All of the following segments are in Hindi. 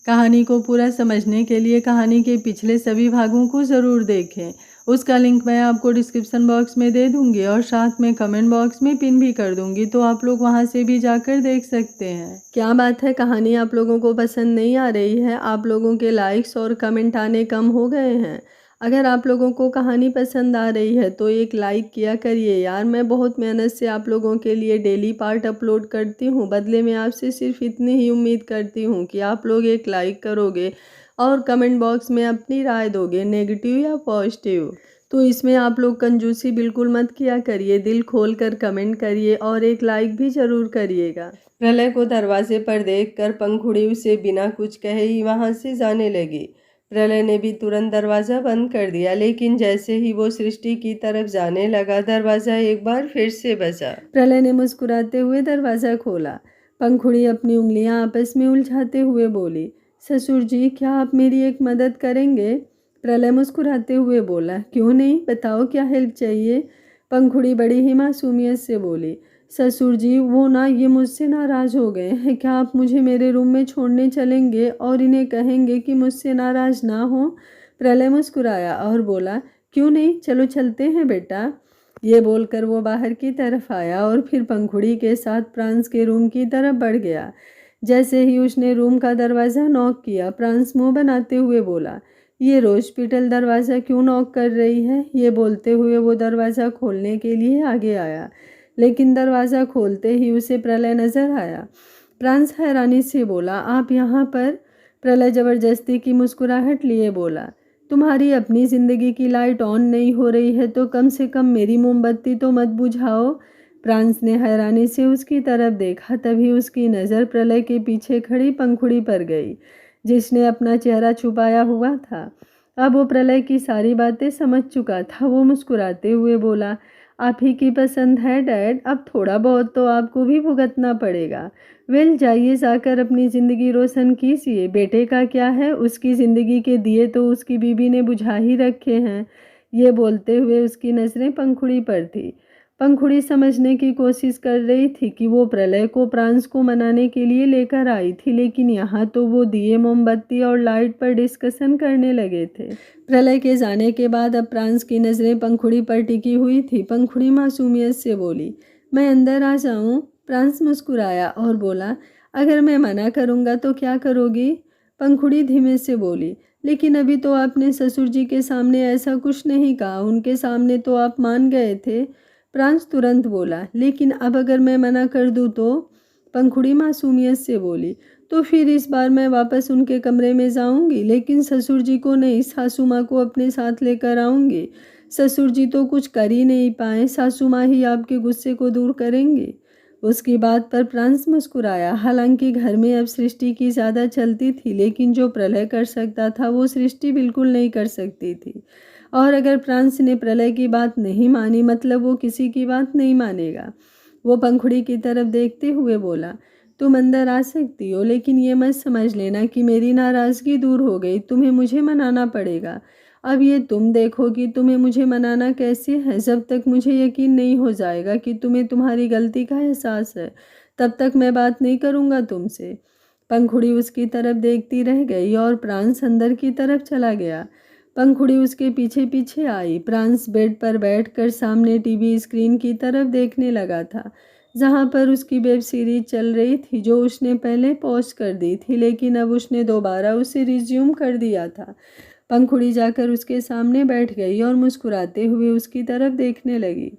कहानी को पूरा समझने के लिए कहानी के पिछले सभी भागों को ज़रूर देखें। उसका लिंक मैं आपको डिस्क्रिप्शन बॉक्स में दे दूंगी और साथ में कमेंट बॉक्स में पिन भी कर दूंगी, तो आप लोग वहां से भी जाकर देख सकते हैं। क्या बात है, कहानी आप लोगों को पसंद नहीं आ रही है? आप लोगों के लाइक्स और कमेंट आने कम हो गए हैं। अगर आप लोगों को कहानी पसंद आ रही है तो एक लाइक किया करिए यार। मैं बहुत मेहनत से आप लोगों के लिए डेली पार्ट अपलोड करती हूँ। बदले में आपसे सिर्फ इतनी ही उम्मीद करती हूँ कि आप लोग एक लाइक करोगे और कमेंट बॉक्स में अपनी राय दोगे, नेगेटिव या पॉजिटिव। तो इसमें आप लोग कंजूसी बिल्कुल मत किया करिए, दिल खोल कर कमेंट करिए और एक लाइक भी ज़रूर करिएगा। प्रलय को दरवाजे पर देखकर पंखुड़ी उसे बिना कुछ कहे ही वहाँ से जाने लगी। प्रलय ने भी तुरंत दरवाज़ा बंद कर दिया, लेकिन जैसे ही वो सृष्टि की तरफ जाने लगा दरवाज़ा एक बार फिर से बजा। प्रलय ने मुस्कुराते हुए दरवाज़ा खोला। पंखुड़ी अपनी उंगलियां आपस में उलझाते हुए बोली, ससुर जी, क्या आप मेरी एक मदद करेंगे? प्रलय मुस्कुराते हुए बोला, क्यों नहीं, बताओ क्या हेल्प चाहिए? पंखुड़ी बड़ी ही मासूमियत से बोली, ससुर जी, वो ना ये मुझसे नाराज़ हो गए हैं। क्या आप मुझे मेरे रूम में छोड़ने चलेंगे और इन्हें कहेंगे कि मुझसे नाराज़ ना हो? प्रलय मुस्कुराया और बोला, क्यों नहीं, चलो चलते हैं बेटा। ये बोलकर वो बाहर की तरफ आया और फिर पंखुड़ी के साथ प्रांस के रूम की तरफ बढ़ गया। जैसे ही उसने रूम का दरवाज़ा नॉक किया, प्रांस मुँह बनाते हुए बोला, ये रोज़ पिटल दरवाज़ा क्यों नॉक कर रही है? ये बोलते हुए वो दरवाज़ा खोलने के लिए आगे आया, लेकिन दरवाज़ा खोलते ही उसे प्रलय नज़र आया। प्रांस हैरानी से बोला, आप यहाँ पर? प्रलय ज़बरदस्ती की मुस्कुराहट लिए बोला, तुम्हारी अपनी ज़िंदगी की लाइट ऑन नहीं हो रही है तो कम से कम मेरी मोमबत्ती तो मत बुझाओ। प्रांस ने हैरानी से उसकी तरफ देखा, तभी उसकी नज़र प्रलय के पीछे खड़ी पंखुड़ी पर गई, जिसने अपना चेहरा छुपाया हुआ था। अब वो प्रलय की सारी बातें समझ चुका था। वो मुस्कुराते हुए बोला, आप ही की पसंद है डैड, अब थोड़ा बहुत तो आपको भी भुगतना पड़ेगा। वेल, जाइए जाकर अपनी ज़िंदगी रोशन कीजिए। बेटे का क्या है, उसकी ज़िंदगी के दिए तो उसकी बीबी ने बुझा ही रखे हैं। ये बोलते हुए उसकी नज़रें पंखुड़ी पर थी। पंखुड़ी समझने की कोशिश कर रही थी कि वो प्रलय को प्रांस को मनाने के लिए लेकर आई थी, लेकिन यहाँ तो वो दिए, मोमबत्ती और लाइट पर डिस्कशन करने लगे थे। प्रलय के जाने के बाद अब प्रांस की नज़रें पंखुड़ी पर टिकी हुई थी। पंखुड़ी मासूमियत से बोली, मैं अंदर आ जाऊँ? प्रांस मुस्कुराया और बोला, अगर मैं मना करूँगा तो क्या करोगी? पंखुड़ी धीमे से बोली, लेकिन अभी तो आपने ससुर जी के सामने ऐसा कुछ नहीं कहा, उनके सामने तो आप मान गए थे। प्रांस तुरंत बोला, लेकिन अब अगर मैं मना कर दूँ तो? पंखुड़ी मासूमियत से बोली, तो फिर इस बार मैं वापस उनके कमरे में जाऊंगी, लेकिन ससुर जी को नहीं, सासू माँ को अपने साथ लेकर आऊंगी। ससुर जी तो कुछ कर ही नहीं पाए, सासू माँ ही आपके गुस्से को दूर करेंगी। उसकी बात पर प्रांस मुस्कुराया। हालांकि घर में अब सृष्टि की ज़्यादा चलती थी, लेकिन जो प्रलय कर सकता था वो सृष्टि बिल्कुल नहीं कर सकती थी। और अगर प्रांस ने प्रलय की बात नहीं मानी, मतलब वो किसी की बात नहीं मानेगा। वो पंखुड़ी की तरफ देखते हुए बोला, तुम अंदर आ सकती हो, लेकिन ये मत समझ लेना कि मेरी नाराज़गी दूर हो गई। तुम्हें मुझे मनाना पड़ेगा। अब ये तुम देखो कि तुम्हें मुझे मनाना कैसे है। जब तक मुझे यकीन नहीं हो जाएगा कि तुम्हें तुम्हारी गलती का एहसास है, तब तक मैं बात नहीं करूँगा तुमसे। पंखुड़ी उसकी तरफ देखती रह गई और प्रांस अंदर की तरफ चला गया। पंखुड़ी उसके पीछे पीछे आई। प्रांस बेड पर बैठकर सामने टीवी स्क्रीन की तरफ देखने लगा था, जहाँ पर उसकी वेब सीरीज चल रही थी, जो उसने पहले पॉज कर दी थी, लेकिन अब उसने दोबारा उसे रिज्यूम कर दिया था। पंखुड़ी जाकर उसके सामने बैठ गई और मुस्कुराते हुए उसकी तरफ देखने लगी।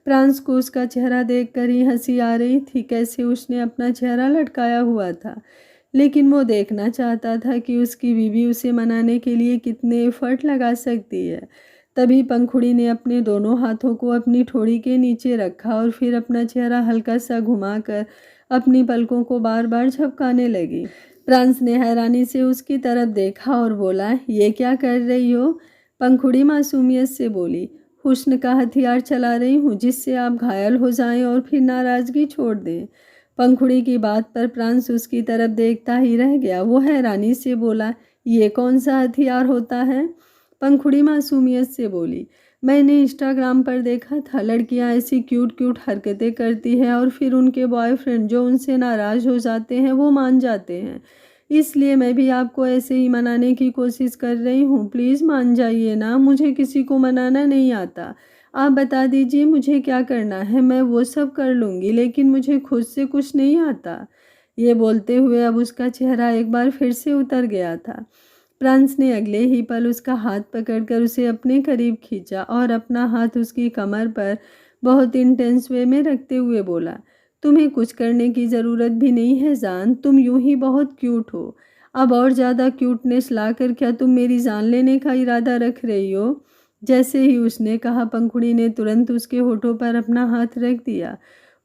प्रांस को उसका चेहरा देखकर ही हंसी आ रही थी। कैसे उसने अपना चेहरा लटकाया हुआ था, लेकिन वो देखना चाहता था कि उसकी बीवी उसे मनाने के लिए कितने एफर्ट लगा सकती है। तभी पंखुड़ी ने अपने दोनों हाथों को अपनी ठोड़ी के नीचे रखा और फिर अपना चेहरा हल्का सा घुमाकर अपनी पलकों को बार बार झपकाने लगी। प्रांस ने हैरानी से उसकी तरफ देखा और बोला, ये क्या कर रही हो? पंखुड़ी मासूमियत से बोली, हुस्न का हथियार चला रही हूँ, जिससे आप घायल हो जाएं और फिर नाराज़गी छोड़ दें। पंखुड़ी की बात पर प्रांस उसकी तरफ देखता ही रह गया। वो हैरानी से बोला, ये कौन सा हथियार होता है? पंखुड़ी मासूमियत से बोली, मैंने इंस्टाग्राम पर देखा था, लड़कियां ऐसी क्यूट क्यूट हरकतें करती हैं और फिर उनके बॉयफ्रेंड जो उनसे नाराज़ हो जाते हैं वो मान जाते हैं। इसलिए मैं भी आपको ऐसे ही मनाने की कोशिश कर रही हूँ। प्लीज़ मान जाइए ना, मुझे किसी को मनाना नहीं आता। आप बता दीजिए मुझे क्या करना है, मैं वो सब कर लूँगी, लेकिन मुझे खुद से कुछ नहीं आता। ये बोलते हुए अब उसका चेहरा एक बार फिर से उतर गया था। फ्रांस ने अगले ही पल उसका हाथ पकड़कर उसे अपने करीब खींचा और अपना हाथ उसकी कमर पर बहुत इंटेंस वे में रखते हुए बोला, तुम्हें कुछ करने की ज़रूरत भी नहीं है जान, तुम यूं ही बहुत क्यूट हो। अब और ज़्यादा क्यूटनेस लाकर क्या तुम मेरी जान लेने का इरादा रख रही हो? जैसे ही उसने कहा, पंखुड़ी ने तुरंत उसके होठों पर अपना हाथ रख दिया।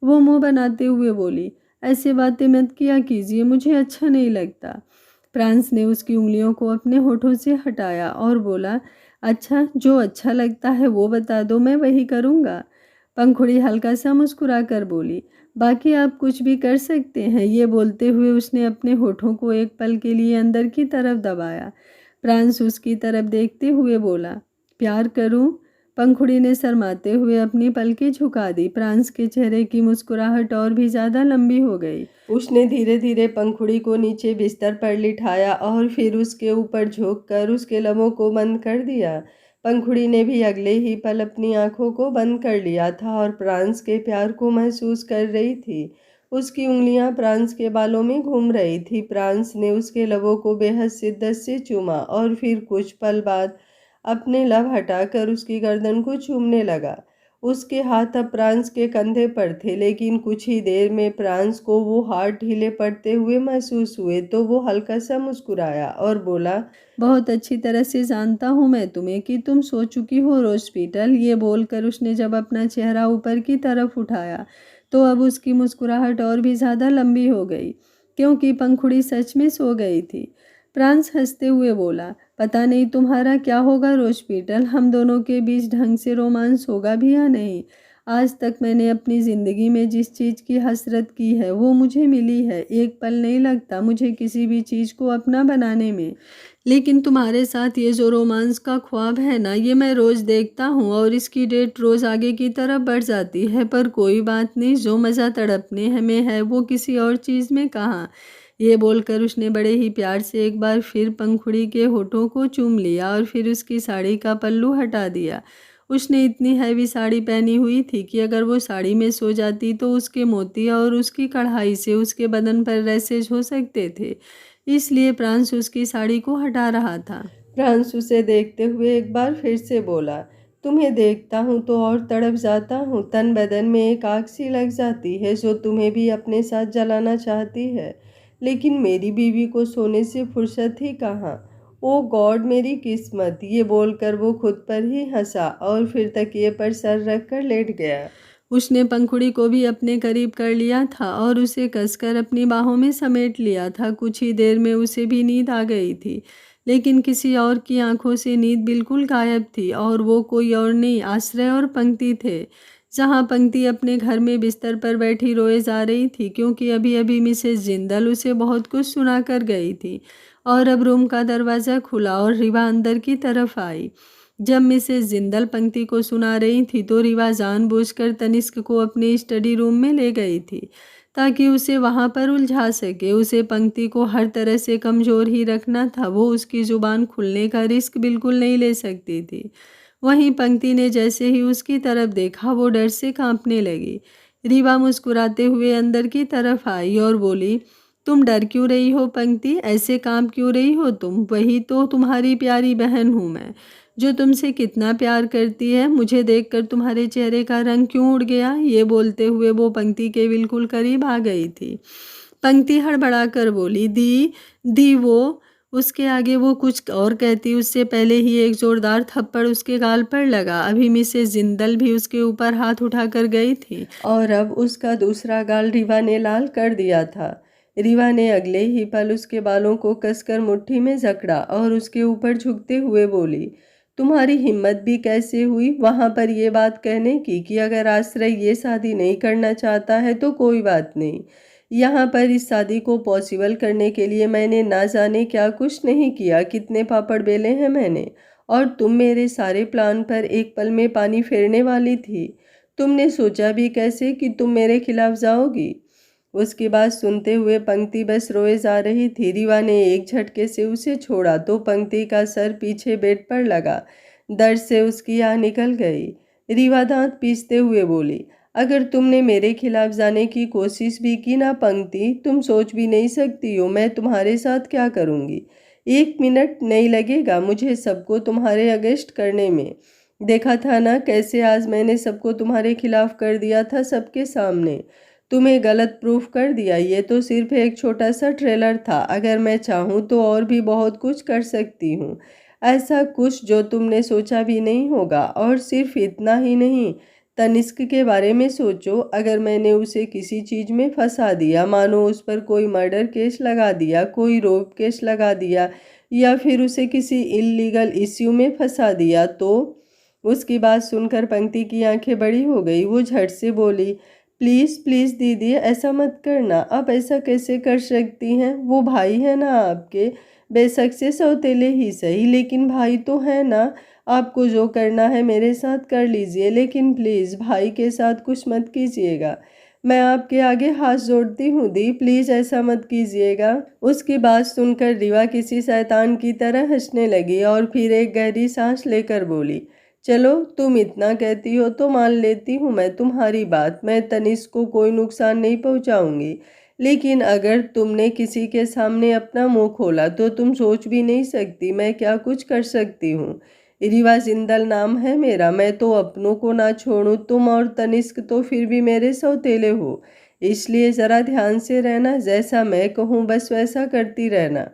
वो मुंह बनाते हुए बोली, ऐसे बातें मत किया कीजिए, मुझे अच्छा नहीं लगता। फ्रांस ने उसकी उंगलियों को अपने होठों से हटाया और बोला, अच्छा, जो अच्छा लगता है वो बता दो, मैं वही करूँगा। पंखुड़ी हल्का सा मुस्कुरा कर बोली, बाकी आप कुछ भी कर सकते हैं। ये बोलते हुए उसने अपने होठों को एक पल के लिए अंदर की तरफ दबाया। फ्रांस उसकी तरफ देखते हुए बोला, प्यार करूं? पंखुड़ी ने शर्माते हुए अपनी पलकें झुका दी। फ्रांस के चेहरे की मुस्कुराहट और भी ज़्यादा लंबी हो गई। उसने धीरे धीरे पंखुड़ी को नीचे बिस्तर पर लिटाया और फिर उसके ऊपर झुककर उसके लबों को बंद कर दिया। पंखुड़ी ने भी अगले ही पल अपनी आंखों को बंद कर लिया था और फ्रांस के प्यार को महसूस कर रही थी। उसकी उंगलियां फ्रांस के बालों में घूम रही थी। फ्रांस ने उसके लबों को बेहद शिद्दत से चूमा और फिर कुछ पल बाद अपने लब हटाकर उसकी गर्दन को चूमने लगा। उसके हाथ अब फ्रांस के कंधे पर थे, लेकिन कुछ ही देर में फ्रांस को वो हाथ ढीले पड़ते हुए महसूस हुए तो वो हल्का सा मुस्कुराया और बोला, बहुत अच्छी तरह से जानता हूँ मैं तुम्हें कि तुम सो चुकी हो रोज़पीटल। ये बोलकर उसने जब अपना चेहरा ऊपर की तरफ उठाया तो अब उसकी मुस्कुराहट और भी ज़्यादा लंबी हो गई, क्योंकि पंखुड़ी सच में सो गई थी। फ्रांस हंसते हुए बोला, पता नहीं तुम्हारा क्या होगा रोज़पीटल, हम दोनों के बीच ढंग से रोमांस होगा भी या नहीं। आज तक मैंने अपनी ज़िंदगी में जिस चीज़ की हसरत की है वो मुझे मिली है। एक पल नहीं लगता मुझे किसी भी चीज़ को अपना बनाने में, लेकिन तुम्हारे साथ ये जो रोमांस का ख्वाब है ना, ये मैं रोज़ देखता हूँ और इसकी डेट रोज़ आगे की तरफ बढ़ जाती है। पर कोई बात नहीं, जो मज़ा तड़पने में है वो किसी और चीज़ में कहाँ। ये बोलकर उसने बड़े ही प्यार से एक बार फिर पंखुड़ी के होठों को चूम लिया और फिर उसकी साड़ी का पल्लू हटा दिया। उसने इतनी हैवी साड़ी पहनी हुई थी कि अगर वो साड़ी में सो जाती तो उसके मोती और उसकी कढ़ाई से उसके बदन पर रैसेज हो सकते थे। इसलिए फ्रांस उसकी साड़ी को हटा रहा था। फ्रांस उसे देखते हुए एक बार फिर से बोला, तुम्हें देखता हूँ तो और तड़प जाता हूँ। तन बदन में एक आग सी लग जाती है जो तुम्हें भी अपने साथ जलाना चाहती है, लेकिन मेरी बीवी को सोने से फुर्सत ही कहाँ। ओ गॉड, मेरी किस्मत। ये बोलकर वो खुद पर ही हंसा और फिर तकिए पर सर रखकर लेट गया। उसने पंखुड़ी को भी अपने करीब कर लिया था और उसे कसकर अपनी बाहों में समेट लिया था। कुछ ही देर में उसे भी नींद आ गई थी, लेकिन किसी और की आंखों से नींद बिल्कुल गायब थी और वो कोई और नहीं, आश्रय और पंक्ति थे। जहां पंक्ति अपने घर में बिस्तर पर बैठी रोए जा रही थी, क्योंकि अभी अभी मिसेस जिंदल उसे बहुत कुछ सुना कर गई थी। और अब रूम का दरवाज़ा खुला और रिवा अंदर की तरफ आई। जब मिसेस जिंदल पंक्ति को सुना रही थी तो रिवा जानबूझकर तनिष्क को अपने स्टडी रूम में ले गई थी ताकि उसे वहां पर उलझा सके। उसे पंक्ति को हर तरह से कमज़ोर ही रखना था, वो उसकी ज़ुबान खुलने का रिस्क बिल्कुल नहीं ले सकती थी। वहीं पंक्ति ने जैसे ही उसकी तरफ देखा वो डर से कांपने लगी। रीवा मुस्कुराते हुए अंदर की तरफ आई और बोली, तुम डर क्यों रही हो पंक्ति, ऐसे कांप क्यों रही हो तुम? वही तो तुम्हारी प्यारी बहन हूँ मैं, जो तुमसे कितना प्यार करती है। मुझे देखकर तुम्हारे चेहरे का रंग क्यों उड़ गया? ये बोलते हुए वो पंक्ति के बिल्कुल करीब आ गई थी। पंक्ति हड़बड़ा कर बोली, दी वो। उसके आगे वो कुछ और कहती उससे पहले ही एक जोरदार थप्पड़ उसके गाल पर लगा। अभी मिसेस जिंदल भी उसके ऊपर हाथ उठाकर गई थी और अब उसका दूसरा गाल रीवा ने लाल कर दिया था। रीवा ने अगले ही पल उसके बालों को कसकर मुट्ठी में जकड़ा और उसके ऊपर झुकते हुए बोली, तुम्हारी हिम्मत भी कैसे हुई वहां पर ये बात कहने की कि अगर आश्रय ये शादी नहीं करना चाहता है तो कोई बात नहीं। यहाँ पर इस शादी को पॉसिबल करने के लिए मैंने ना जाने क्या कुछ नहीं किया, कितने पापड़ बेले हैं मैंने। और तुम मेरे सारे प्लान पर एक पल में पानी फेरने वाली थी। तुमने सोचा भी कैसे कि तुम मेरे खिलाफ जाओगी? उसकी बात सुनते हुए पंक्ति बस रोए जा रही थी। रीवा ने एक झटके से उसे छोड़ा तो पंक्ति का सर पीछे बेड पर लगा। दर्द से उसकी आह निकल गई। रीवा दांत पीसते हुए बोली, अगर तुमने मेरे खिलाफ जाने की कोशिश भी की ना पंक्ति, तुम सोच भी नहीं सकती हो मैं तुम्हारे साथ क्या करूँगी। 1 मिनट नहीं लगेगा मुझे सबको तुम्हारे अगेंस्ट करने में। देखा था ना कैसे आज मैंने सबको तुम्हारे खिलाफ कर दिया था सबके सामने। तुम्हें गलत प्रूफ कर दिया। ये तो सिर्फ एक छोटा सा ट्रेलर था। अगर मैं चाहूँ तो और भी बहुत कुछ कर सकती हूँ, ऐसा कुछ जो तुमने सोचा भी नहीं होगा। और सिर्फ इतना ही नहीं, तनिष्क के बारे में सोचो। अगर मैंने उसे किसी चीज़ में फंसा दिया, मानो उस पर कोई मर्डर केस लगा दिया, कोई रेप केस लगा दिया, या फिर उसे किसी इल्लीगल इश्यू में फंसा दिया तो। उसकी बात सुनकर पंक्ति की आंखें बड़ी हो गई। वो झट से बोली, प्लीज़ प्लीज़ दीदी ऐसा मत करना। आप ऐसा कैसे कर सकती हैं। वो भाई है ना आपके, बेशक से सौतेले ही सही, लेकिन भाई तो है ना। आपको जो करना है मेरे साथ कर लीजिए, लेकिन प्लीज़ भाई के साथ कुछ मत कीजिएगा। मैं आपके आगे हाथ जोड़ती हूँ दी, प्लीज़ ऐसा मत कीजिएगा। उसकी बात सुनकर रीवा किसी शैतान की तरह हंसने लगी और फिर एक गहरी सांस लेकर बोली, चलो तुम इतना कहती हो तो मान लेती हूँ मैं तुम्हारी बात। मैं तनिष्क को कोई नुकसान नहीं पहुँचाऊँगी, लेकिन अगर तुमने किसी के सामने अपना मुंह खोला तो तुम सोच भी नहीं सकती मैं क्या कुछ कर सकती हूँ। रीवा जिंदल नाम है मेरा, मैं तो अपनों को ना छोड़ूं। तुम और तनिष्क तो फिर भी मेरे सौतेले हो, इसलिए ज़रा ध्यान से रहना। जैसा मैं कहूँ बस वैसा करती रहना।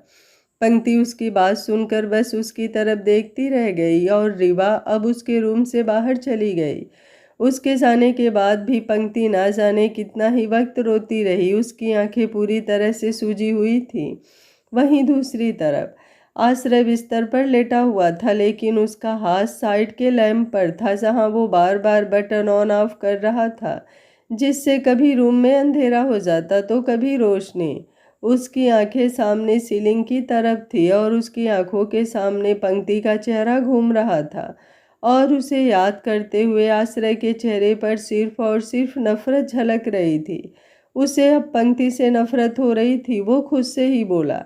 पंक्ति उसकी बात सुनकर बस उसकी तरफ देखती रह गई और रीवा अब उसके रूम से बाहर चली गई। उसके जाने के बाद भी पंक्ति ना जाने कितना ही वक्त रोती रही। उसकी आंखें पूरी तरह से सूजी हुई थी। वहीं दूसरी तरफ आश्रय बिस्तर पर लेटा हुआ था, लेकिन उसका हाथ साइड के लैंप पर था जहां वो बार बार बटन ऑन ऑफ कर रहा था, जिससे कभी रूम में अंधेरा हो जाता तो कभी रोशनी। उसकी आंखें सामने सीलिंग की तरफ थी और उसकी आंखों के सामने पंक्ति का चेहरा घूम रहा था और उसे याद करते हुए आश्रय के चेहरे पर सिर्फ और सिर्फ नफरत झलक रही थी। उसे अब पंक्ति से नफरत हो रही थी। वो खुद से ही बोला,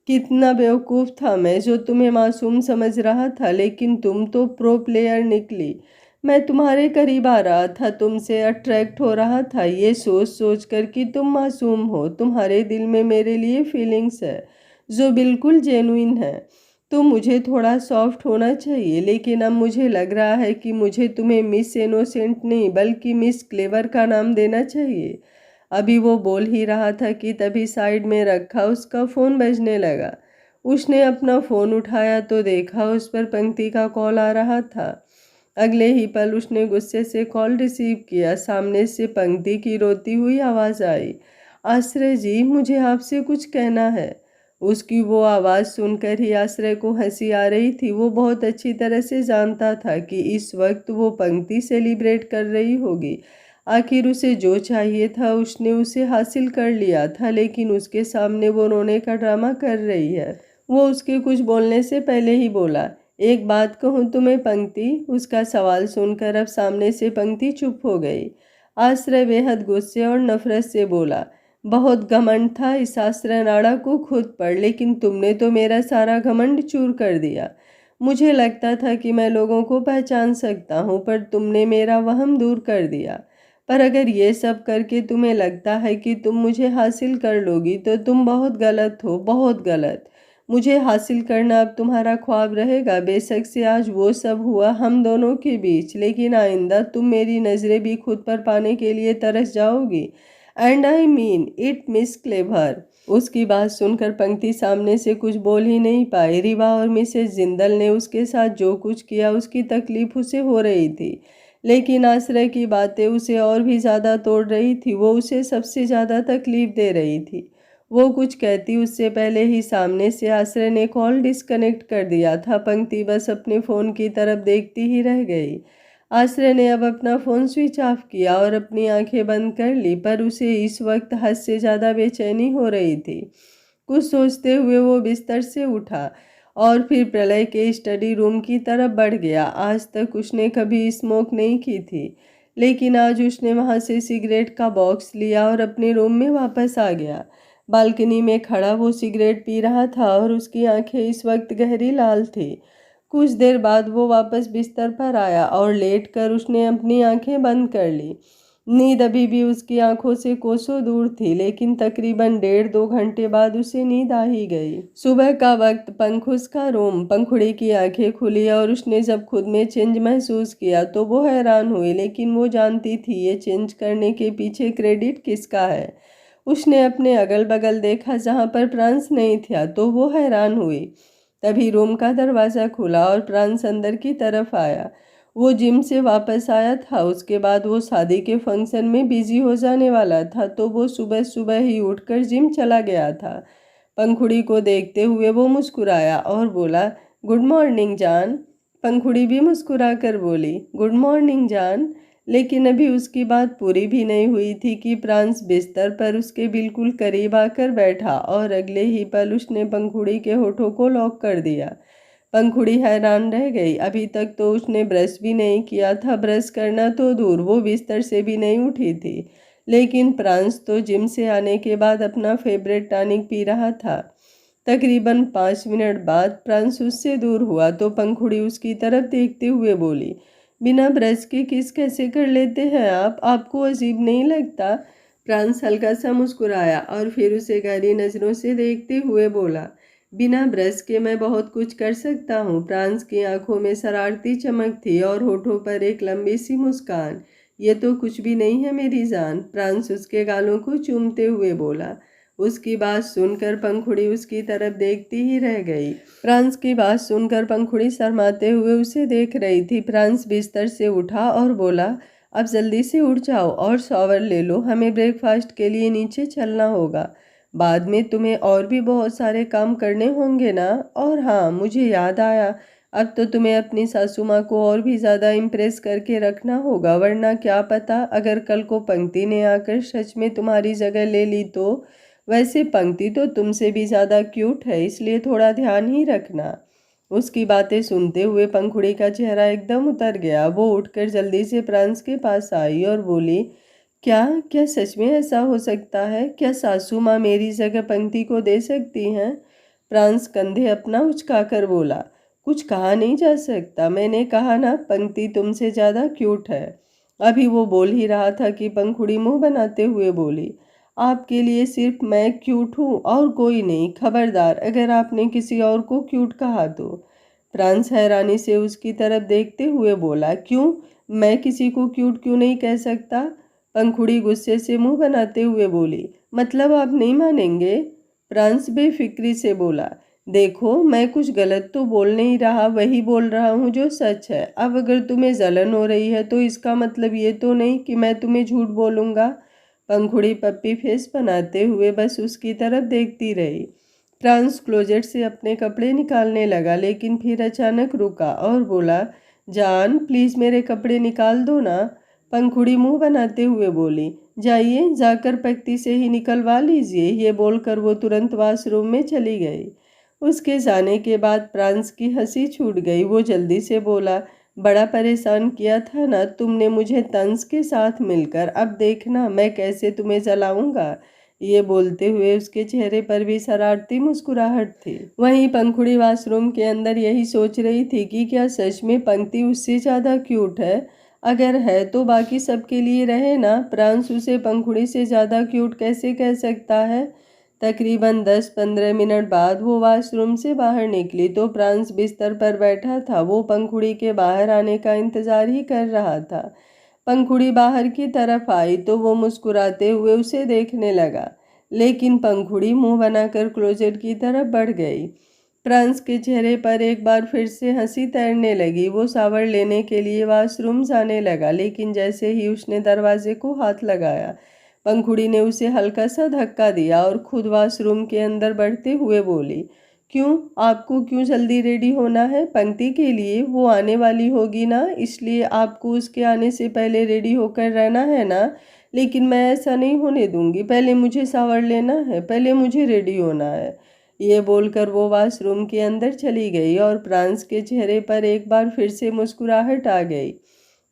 कितना बेवकूफ़ था मैं जो तुम्हें मासूम समझ रहा था, लेकिन तुम तो प्रो प्लेयर निकली। मैं तुम्हारे करीब आ रहा था, तुमसे अट्रैक्ट हो रहा था, ये सोच सोच कर कि तुम मासूम हो, तुम्हारे दिल में मेरे लिए फीलिंग्स है जो बिल्कुल जेन्युइन है। तो मुझे थोड़ा सॉफ्ट होना चाहिए, लेकिन अब मुझे लग रहा है कि मुझे तुम्हें मिस इनोसेंट नहीं बल्कि मिस क्लेवर का नाम देना चाहिए। अभी वो बोल ही रहा था कि तभी साइड में रखा उसका फ़ोन बजने लगा। उसने अपना फ़ोन उठाया तो देखा उस पर पंक्ति का कॉल आ रहा था। अगले ही पल उसने गुस्से से कॉल रिसीव किया। सामने से पंक्ति की रोती हुई आवाज़ आई, आश्रय जी मुझे आपसे कुछ कहना है। उसकी वो आवाज़ सुनकर ही आश्रय को हंसी आ रही थी। वो बहुत अच्छी तरह से जानता था कि इस वक्त वो पंक्ति सेलिब्रेट कर रही होगी। आखिर उसे जो चाहिए था उसने उसे हासिल कर लिया था, लेकिन उसके सामने वो रोने का ड्रामा कर रही है। वो उसके कुछ बोलने से पहले ही बोला, एक बात कहूँ तुम्हें पंक्ति। उसका सवाल सुनकर अब सामने से पंक्ति चुप हो गई। आश्रय बेहद गुस्से और नफरत से बोला, बहुत घमंड था इस आश्रय नाड़ा को खुद पर, लेकिन तुमने तो मेरा सारा घमंड चूर कर दिया। मुझे लगता था कि मैं लोगों को पहचान सकता हूँ, पर तुमने मेरा वहम दूर कर दिया। पर अगर ये सब करके तुम्हें लगता है कि तुम मुझे हासिल कर लोगी तो तुम बहुत गलत हो, बहुत गलत। मुझे हासिल करना अब तुम्हारा ख्वाब रहेगा। बेशक से आज वो सब हुआ हम दोनों के बीच, लेकिन आइंदा तुम मेरी नज़रें भी खुद पर पाने के लिए तरस जाओगी। And I mean it miss clever. उसकी बात सुनकर पंक्ति सामने से कुछ बोल ही नहीं पाई। रीवा और मिसेस जिंदल ने उसके साथ जो कुछ किया उसकी तकलीफ उसे हो रही थी, लेकिन आश्रय की बातें उसे और भी ज़्यादा तोड़ रही थी। वो उसे सबसे ज़्यादा तकलीफ दे रही थी। वो कुछ कहती उससे पहले ही सामने से आश्रय ने कॉल डिस्कनेक्ट कर दिया था। पंक्ति बस अपने फ़ोन की तरफ देखती ही रह गई। आश्रय ने अब अपना फ़ोन स्विच ऑफ किया और अपनी आंखें बंद कर ली, पर उसे इस वक्त हद से ज़्यादा बेचैनी हो रही थी। कुछ सोचते हुए वो बिस्तर से उठा और फिर प्रलय के स्टडी रूम की तरफ बढ़ गया। आज तक उसने कभी स्मोक नहीं की थी, लेकिन आज उसने वहाँ से सिगरेट का बॉक्स लिया और अपने रूम में वापस आ गया। बालकनी में खड़ा वो सिगरेट पी रहा था और उसकी आंखें इस वक्त गहरी लाल थी। कुछ देर बाद वो वापस बिस्तर पर आया और लेटकर उसने अपनी आंखें बंद कर ली। नींद अभी भी उसकी आंखों से कोसों दूर थी, लेकिन तकरीबन 1.5-2 घंटे बाद उसे नींद आ ही गई। सुबह का वक्त, पंखुस का रूम, पंखुड़ी की आंखें खुली और उसने जब खुद में चेंज महसूस किया तो वो हैरान हुई, लेकिन वो जानती थी ये चेंज करने के पीछे क्रेडिट किसका है। उसने अपने अगल बगल देखा जहाँ पर प्रांस नहीं था तो वो हैरान हुई। तभी रूम का दरवाज़ा खुला और प्रांस अंदर की तरफ आया। वो जिम से वापस आया था, उसके बाद वो शादी के फंक्शन में बिजी हो जाने वाला था, तो वो सुबह सुबह ही उठकर जिम चला गया था। पंखुड़ी को देखते हुए वो मुस्कुराया और बोला, गुड मॉर्निंग जान। पंखुड़ी भी मुस्कुराकर बोली, गुड मॉर्निंग जान। लेकिन अभी उसकी बात पूरी भी नहीं हुई थी कि प्रांस बिस्तर पर उसके बिल्कुल करीब आकर बैठा और अगले ही पल उसने पंखुड़ी के होठों को लॉक कर दिया। पंखुड़ी हैरान रह गई। अभी तक तो उसने ब्रश भी नहीं किया था, ब्रश करना तो दूर, वो बिस्तर से भी नहीं उठी थी। लेकिन प्रांस तो जिम से आने के बाद अपना फेवरेट टॉनिक पी रहा था। तकरीबन 5 मिनट बाद प्रांस उससे दूर हुआ तो पंखुड़ी उसकी तरफ देखते हुए बोली, बिना ब्रश के किस कैसे कर लेते हैं आप? आपको अजीब नहीं लगता? प्रांस हल्का सा मुस्कुराया और फिर उसे गहरी नज़रों से देखते हुए बोला, बिना ब्रश के मैं बहुत कुछ कर सकता हूँ। प्रांस की आंखों में शरारती चमक थी और होठों पर एक लंबी सी मुस्कान। ये तो कुछ भी नहीं है मेरी जान। प्रांस उसके गालों को चूमते हुए बोला। उसकी बात सुनकर पंखुड़ी उसकी तरफ देखती ही रह गई। प्रांस की बात सुनकर पंखुड़ी शर्माते हुए उसे देख रही थी। प्रांस बिस्तर से उठा और बोला, अब जल्दी से उठ जाओ और शॉवर ले लो, हमें ब्रेकफास्ट के लिए नीचे चलना होगा। बाद में तुम्हें और भी बहुत सारे काम करने होंगे ना। और हाँ, मुझे याद आया, अब तो तुम्हें अपनी सासू माँ को और भी ज़्यादा इम्प्रेस करके रखना होगा, वरना क्या पता अगर कल को पंक्ति ने आकर सच में तुम्हारी जगह ले ली तो। वैसे पंक्ति तो तुमसे भी ज़्यादा क्यूट है, इसलिए थोड़ा ध्यान ही रखना। उसकी बातें सुनते हुए पंखुड़ी का चेहरा एकदम उतर गया। वो उठकर जल्दी से प्रांस के पास आई और बोली, क्या क्या सच में ऐसा हो सकता है? क्या सासू माँ मेरी जगह पंक्ति को दे सकती हैं? प्रांस कंधे अपना उचकाकर बोला, कुछ कहा नहीं जा सकता, मैंने कहा ना, पंक्ति तुमसे ज़्यादा क्यूट है। अभी वो बोल ही रहा था कि पंखुड़ी मुंह बनाते हुए बोली, आपके लिए सिर्फ मैं क्यूट हूँ और कोई नहीं, खबरदार अगर आपने किसी और को क्यूट कहा तो। प्रांस हैरानी से उसकी तरफ देखते हुए बोला, क्यों? मैं किसी को क्यूट क्यों नहीं कह सकता? पंखुड़ी गुस्से से मुंह बनाते हुए बोली, मतलब आप नहीं मानेंगे? प्रांस बेफिक्री से बोला, देखो मैं कुछ गलत तो बोल नहीं रहा, वही बोल रहा हूँ जो सच है। अब अगर तुम्हें जलन हो रही है तो इसका मतलब ये तो नहीं कि मैं तुम्हें झूठ बोलूँगा। पंखुड़ी पप्पी फेस बनाते हुए बस उसकी तरफ देखती रही। प्रांस क्लोजेट से अपने कपड़े निकालने लगा, लेकिन फिर अचानक रुका और बोला, जान प्लीज़ मेरे कपड़े निकाल दो ना। पंखुड़ी मुंह बनाते हुए बोली, जाइए जाकर पक्ति से ही निकलवा लीजिए। ये बोलकर वो तुरंत वॉशरूम में चली गई। उसके जाने के बाद प्रांस की हंसी छूट गई। वो जल्दी से बोला, बड़ा परेशान किया था ना तुमने मुझे तंज के साथ मिलकर, अब देखना मैं कैसे तुम्हें जलाऊंगा। ये बोलते हुए उसके चेहरे पर भी शरारती मुस्कुराहट थी। वहीं पंखुड़ी वॉशरूम के अंदर यही सोच रही थी कि क्या सच में पंक्ति उससे ज़्यादा क्यूट है? अगर है तो बाकी सबके लिए रहे ना, प्रांस उसे पंखुड़ी से ज़्यादा क्यूट कैसे कह सकता है? तकरीबन 10-15 मिनट बाद वो वॉशरूम से बाहर निकली तो प्रांस बिस्तर पर बैठा था। वो पंखुड़ी के बाहर आने का इंतज़ार ही कर रहा था। पंखुड़ी बाहर की तरफ आई तो वो मुस्कुराते हुए उसे देखने लगा, लेकिन पंखुड़ी मुंह बनाकर क्लोजेट की तरफ बढ़ गई। प्रांस के चेहरे पर एक बार फिर से हंसी तैरने लगी। वो शावर लेने के लिए वॉशरूम जाने लगा, लेकिन जैसे ही उसने दरवाजे को हाथ लगाया, पंखुड़ी ने उसे हल्का सा धक्का दिया और खुद वॉशरूम के अंदर बढ़ते हुए बोली, क्यों? आपको क्यों जल्दी रेडी होना है? पंक्ति के लिए, वो आने वाली होगी ना, इसलिए आपको उसके आने से पहले रेडी होकर रहना है ना। लेकिन मैं ऐसा नहीं होने दूंगी, पहले मुझे शावर लेना है, पहले मुझे रेडी होना है। ये बोलकर वो वॉशरूम के अंदर चली गई और प्रांस के चेहरे पर एक बार फिर से मुस्कुराहट आ गई।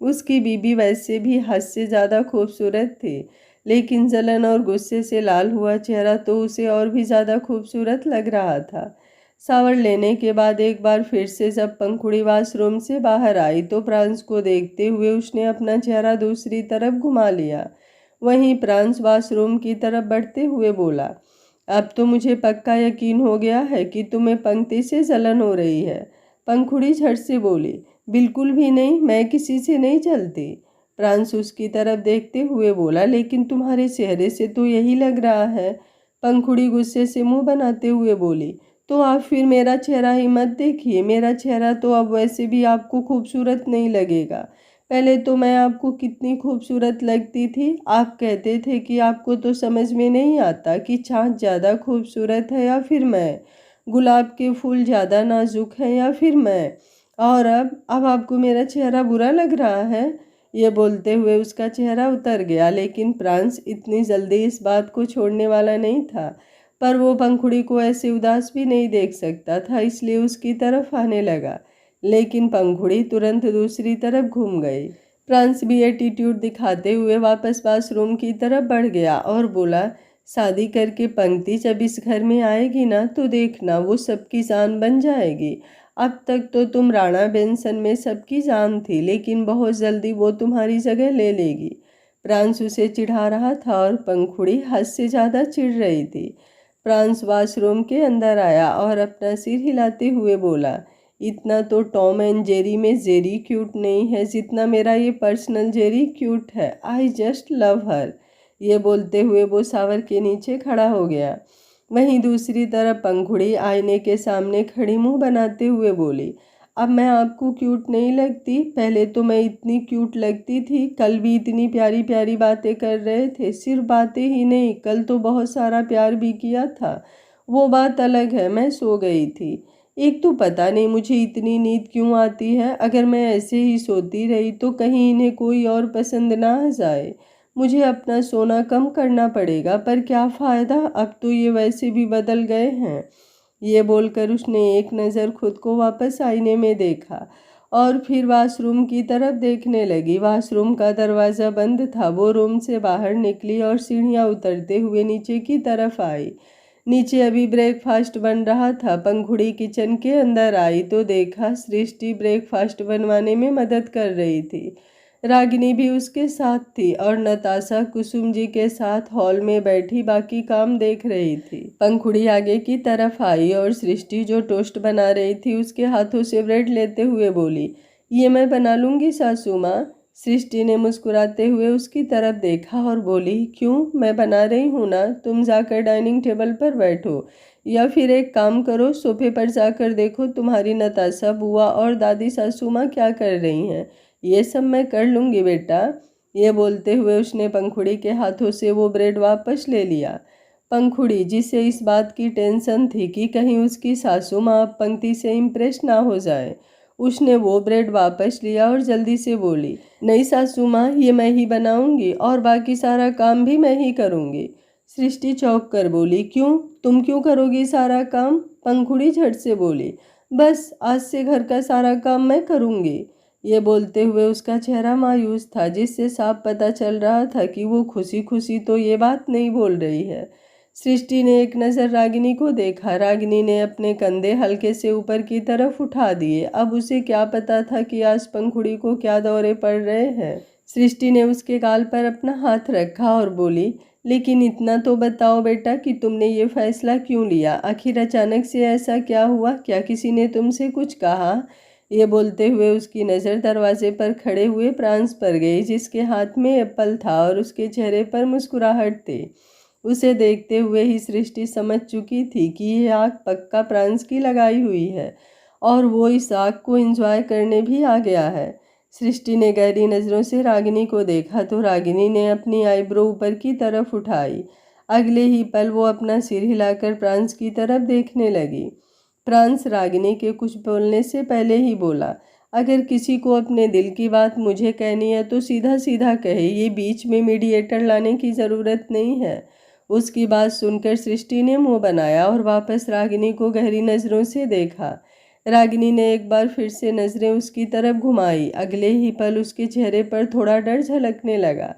उसकी बीबी वैसे भी हद से ज़्यादा खूबसूरत थी, लेकिन जलन और गुस्से से लाल हुआ चेहरा तो उसे और भी ज़्यादा खूबसूरत लग रहा था। शावर लेने के बाद एक बार फिर से जब पंखुड़ी वॉशरूम से बाहर आई तो प्रांस को देखते हुए उसने अपना चेहरा दूसरी तरफ घुमा लिया। वहीं प्रांस वॉशरूम की तरफ बढ़ते हुए बोला, अब तो मुझे पक्का यकीन हो गया है कि तुम्हें पंक्ति से जलन हो रही है। पंखुड़ी झट से बोली, बिल्कुल भी नहीं, मैं किसी से नहीं चलती। प्रांस उसकी तरफ देखते हुए बोला, लेकिन तुम्हारे चेहरे से तो यही लग रहा है। पंखुड़ी गुस्से से मुंह बनाते हुए बोली, तो आप फिर मेरा चेहरा ही मत देखिए, मेरा चेहरा तो अब वैसे भी आपको खूबसूरत नहीं लगेगा। पहले तो मैं आपको कितनी खूबसूरत लगती थी। आप कहते थे कि आपको तो समझ में नहीं आता कि चाँद ज़्यादा खूबसूरत है या फिर मैं, गुलाब के फूल ज़्यादा नाजुक हैं या फिर मैं, और अब आपको मेरा चेहरा बुरा लग रहा है। ये बोलते हुए उसका चेहरा उतर गया, लेकिन प्रांस इतनी जल्दी इस बात को छोड़ने वाला नहीं था। पर वो पंखुड़ी को ऐसे उदास भी नहीं देख सकता था, इसलिए उसकी तरफ आने लगा, लेकिन पंखुड़ी तुरंत दूसरी तरफ घूम गई। प्रांस भी एटीट्यूड दिखाते हुए वापस बाथरूम की तरफ बढ़ गया और बोला, शादी करके पंक्ति जब इस घर में आएगी ना तो देखना वो सबकी जान बन जाएगी। अब तक तो तुम राणा बेंसन में सबकी जान थी, लेकिन बहुत जल्दी वो तुम्हारी जगह ले लेगी। प्रांस उसे चिढ़ा रहा था और पंखुड़ी हद से ज़्यादा चिढ़ रही थी। प्रांस वॉशरूम के अंदर आया और अपना सिर हिलाते हुए बोला, इतना तो टॉम एंड जेरी में जेरी क्यूट नहीं है जितना मेरा ये पर्सनल जेरी क्यूट है। आई जस्ट लव हर। ये बोलते हुए वो शावर के नीचे खड़ा हो गया। वहीं दूसरी तरफ पंखुड़ी आईने के सामने खड़ी मुंह बनाते हुए बोली, अब मैं आपको क्यूट नहीं लगती? पहले तो मैं इतनी क्यूट लगती थी, कल भी इतनी प्यारी प्यारी बातें कर रहे थे। सिर्फ बातें ही नहीं, कल तो बहुत सारा प्यार भी किया था। वो बात अलग है, मैं सो गई थी। एक तो पता नहीं मुझे इतनी नींद क्यों आती है। अगर मैं ऐसे ही सोती रही तो कहीं इन्हें कोई और पसंद ना आ जाए। मुझे अपना सोना कम करना पड़ेगा, पर क्या फ़ायदा, अब तो ये वैसे भी बदल गए हैं। ये बोलकर उसने एक नज़र खुद को वापस आईने में देखा और फिर वॉशरूम की तरफ देखने लगी। वॉशरूम का दरवाज़ा बंद था। वो रूम से बाहर निकली और सीढ़ियाँ उतरते हुए नीचे की तरफ आई। नीचे अभी ब्रेकफास्ट बन रहा था। पंखुड़ी किचन के अंदर आई तो देखा सृष्टि ब्रेकफास्ट बनवाने में मदद कर रही थी। रागिनी भी उसके साथ थी और नताशा कुसुम जी के साथ हॉल में बैठी बाकी काम देख रही थी। पंखुड़ी आगे की तरफ आई और सृष्टि जो टोस्ट बना रही थी उसके हाथों से ब्रेड लेते हुए बोली, ये मैं बना लूँगी सासू माँ। सृष्टि ने मुस्कुराते हुए उसकी तरफ देखा और बोली, क्यों, मैं बना रही हूँ ना, तुम जाकर डाइनिंग टेबल पर बैठो, या फिर एक काम करो, सोफे पर जाकर देखो तुम्हारी नताशा बुआ और दादी सासू माँ क्या कर रही हैं। ये सब मैं कर लूँगी बेटा। ये बोलते हुए उसने पंखुड़ी के हाथों से वो ब्रेड वापस ले लिया। पंखुड़ी, जिसे इस बात की टेंशन थी कि कहीं उसकी सासू माँ पंक्ति से इम्प्रेस ना हो जाए, उसने वो ब्रेड वापस लिया और जल्दी से बोली, नहीं सासू माँ, ये मैं ही बनाऊंगी और बाकी सारा काम भी मैं ही करूँगी। सृष्टि चौंक कर बोली, क्यों, तुम क्यों करोगी सारा काम? पंखुड़ी झट से बोली, बस आज से घर का सारा काम मैं करूँगी। ये बोलते हुए उसका चेहरा मायूस था, जिससे साफ पता चल रहा था कि वो खुशी खुशी तो ये बात नहीं बोल रही है। सृष्टि ने एक नज़र रागिनी को देखा। रागिनी ने अपने कंधे हल्के से ऊपर की तरफ उठा दिए। अब उसे क्या पता था कि आज पंखुड़ी को क्या दौरे पड़ रहे हैं। सृष्टि ने उसके गाल पर अपना हाथ रखा और बोली, लेकिन इतना तो बताओ बेटा कि तुमने ये फैसला क्यों लिया? आखिर अचानक से ऐसा क्या हुआ? क्या किसी ने तुमसे कुछ कहा? ये बोलते हुए उसकी नज़र दरवाजे पर खड़े हुए प्रांस पर गई, जिसके हाथ में एप्पल था और उसके चेहरे पर मुस्कुराहट थी। उसे देखते हुए ही सृष्टि समझ चुकी थी कि यह आग पक्का प्रांस की लगाई हुई है और वो इस आग को एंजॉय करने भी आ गया है। सृष्टि ने गहरी नज़रों से रागिनी को देखा तो रागिनी ने अपनी आईब्रो ऊपर की तरफ उठाई। अगले ही पल वो अपना सिर हिलाकर प्रांस की तरफ देखने लगी। प्रांस रागिनी के कुछ बोलने से पहले ही बोला, अगर किसी को अपने दिल की बात मुझे कहनी है तो सीधा सीधा कहे, ये बीच में मीडिएटर लाने की ज़रूरत नहीं है। उसकी बात सुनकर सृष्टि ने मुंह बनाया और वापस रागिनी को गहरी नज़रों से देखा। रागिनी ने एक बार फिर से नजरें उसकी तरफ घुमाई। अगले ही पल उसके चेहरे पर थोड़ा डर झलकने लगा,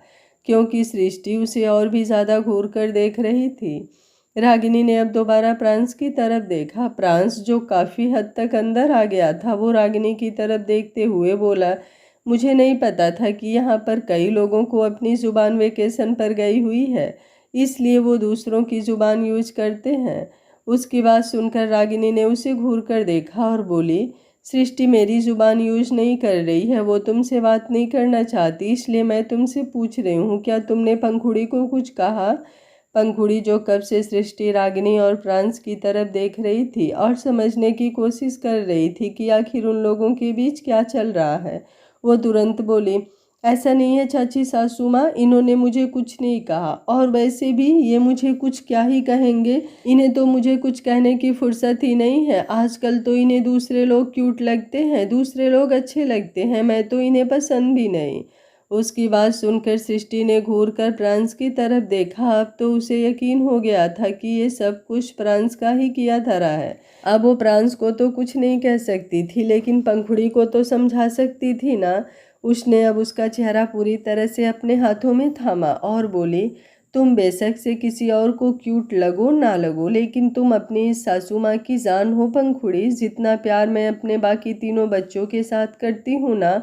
क्योंकि सृष्टि उसे और भी ज्यादा घूर कर देख रही थी। रागिनी ने अब दोबारा प्रांस की तरफ देखा। प्रांस, जो काफी हद तक अंदर आ गया था, वो रागिनी की तरफ देखते हुए बोला, मुझे नहीं पता था कि यहाँ पर कई लोगों को अपनी जुबान वेकेशन पर गई हुई है, इसलिए वो दूसरों की जुबान यूज करते हैं। उसकी बात सुनकर रागिनी ने उसे घूर कर देखा और बोली, सृष्टि मेरी जुबान यूज नहीं कर रही है, वो तुमसे बात नहीं करना चाहती, इसलिए मैं तुमसे पूछ रही हूँ, क्या तुमने पंखुड़ी को कुछ कहा? पंखुड़ी, जो कब से सृष्टि, रागिनी और प्रांस की तरफ देख रही थी और समझने की कोशिश कर रही थी कि आखिर उन लोगों के बीच क्या चल रहा है, वो तुरंत बोली, ऐसा नहीं है चाची सासू माँ, इन्होंने मुझे कुछ नहीं कहा, और वैसे भी ये मुझे कुछ क्या ही कहेंगे, इन्हें तो मुझे कुछ कहने की फुर्सत ही नहीं है। आजकल तो इन्हें दूसरे लोग क्यूट लगते हैं, दूसरे लोग अच्छे लगते हैं, मैं तो इन्हें पसंद भी नहीं। उसकी बात सुनकर सृष्टि ने घूर कर प्रांस की तरफ देखा। अब तो उसे यकीन हो गया था कि ये सब कुछ प्रांस का ही किया धरा है। अब वो प्रांस को तो कुछ नहीं कह सकती थी, लेकिन पंखुड़ी को तो समझा सकती थी ना। उसने अब उसका चेहरा पूरी तरह से अपने हाथों में थामा और बोली, तुम बेशक से किसी और को क्यूट लगो ना लगो, लेकिन तुम अपनी इस सासू माँ की जान हो पंखुड़ी। जितना प्यार मैं अपने बाकी तीनों बच्चों के साथ करती हूँ ना,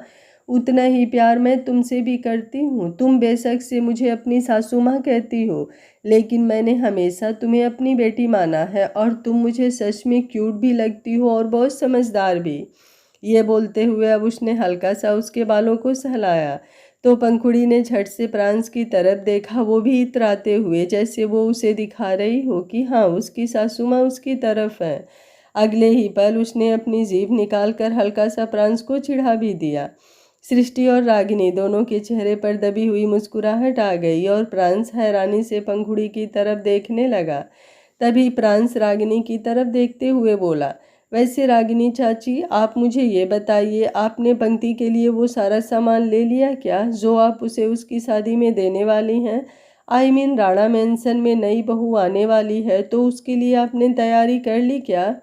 उतना ही प्यार मैं तुमसे भी करती हूँ। तुम बेशक से मुझे अपनी सासू माँ कहती हो, लेकिन मैंने हमेशा तुम्हें अपनी बेटी माना है, और तुम मुझे सच में क्यूट भी लगती हो और बहुत समझदार भी। ये बोलते हुए अब उसने हल्का सा उसके बालों को सहलाया, तो पंखुड़ी ने झट से प्रांस की तरफ देखा, वो भी इतराते हुए, जैसे वो उसे दिखा रही हो कि हाँ, उसकी सासू माँ उसकी तरफ है। अगले ही पल उसने अपनी जीभ निकालकर हल्का सा प्रांस को चिढ़ा भी दिया। सृष्टि और रागिनी दोनों के चेहरे पर दबी हुई मुस्कुराहट आ गई और प्रांस हैरानी से पंखुड़ी की तरफ देखने लगा। तभी प्रांस रागिनी की तरफ देखते हुए बोला, वैसे रागिनी चाची, आप मुझे ये बताइए, आपने पंक्ति के लिए वो सारा सामान ले लिया क्या जो आप उसे उसकी शादी में देने वाली हैं? आई मीन राणा मेंशन में नई बहू आने वाली है, तो उसके लिए आपने तैयारी कर ली क्या?